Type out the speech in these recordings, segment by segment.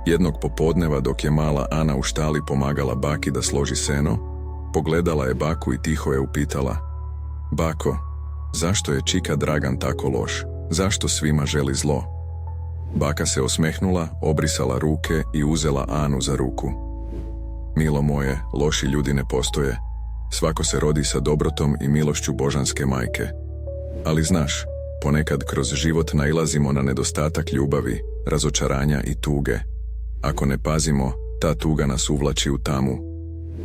Jednog popodneva dok je mala Ana u štali pomagala baki da složi seno, pogledala je baku i tiho je upitala: "Bako, zašto je čika Dragan tako loš? Zašto svima želi zlo?" Baka se osmehnula, obrisala ruke i uzela Anu za ruku. "Milo moje, loši ljudi ne postoje. Svako se rodi sa dobrotom i milošću božanske majke. Ali znaš, ponekad kroz život nailazimo na nedostatak ljubavi, razočaranja i tuge. Ako ne pazimo, ta tuga nas uvlači u tamu.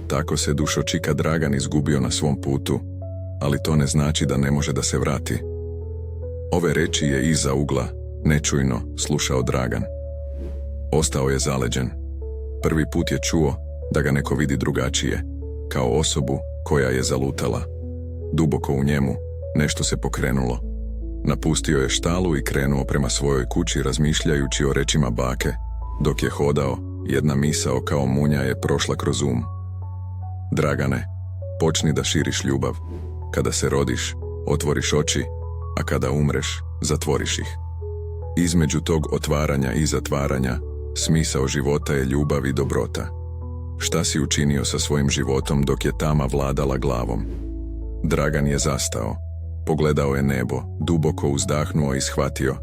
Tako se dušočika Dragan izgubio na svom putu, ali to ne znači da ne može da se vrati." Ove reči je iza ugla, nečujno, slušao Dragan. Ostao je zaleđen. Prvi put je čuo da ga neko vidi drugačije, kao osobu koja je zalutala. Duboko u njemu nešto se pokrenulo. Napustio je štalu i krenuo prema svojoj kući razmišljajući o rečima bake. Dok je hodao, jedna misao kao munja je prošla kroz Dragane, počni da širiš ljubav. Kada se rodiš, otvoriš oči, a kada umreš, zatvoriš ih. Između tog otvaranja i zatvaranja, smisao života je ljubav i dobrota. Šta si učinio sa svojim životom dok je tama vladala glavom? Dragan je zastao. Pogledao je nebo, duboko uzdahnuo i shvatio: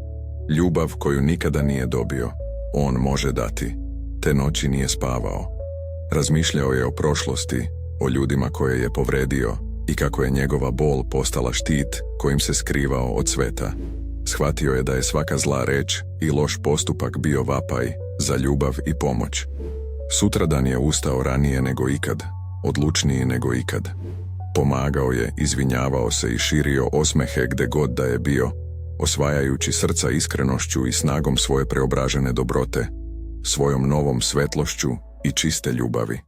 ljubav koju nikada nije dobio, on može dati. Te noći nije spavao. Razmišljao je o prošlosti, o ljudima koje je povredio i kako je njegova bol postala štit kojim se skrivao od sveta. Shvatio je da je svaka zla reč i loš postupak bio vapaj za ljubav i pomoć. Sutradan je ustao ranije nego ikad, odlučniji nego ikad. Pomagao je, izvinjavao se i širio osmehe gde god da je bio, osvajajući srca iskrenošću i snagom svoje preobražene dobrote, svojom novom svetlošću i čiste ljubavi.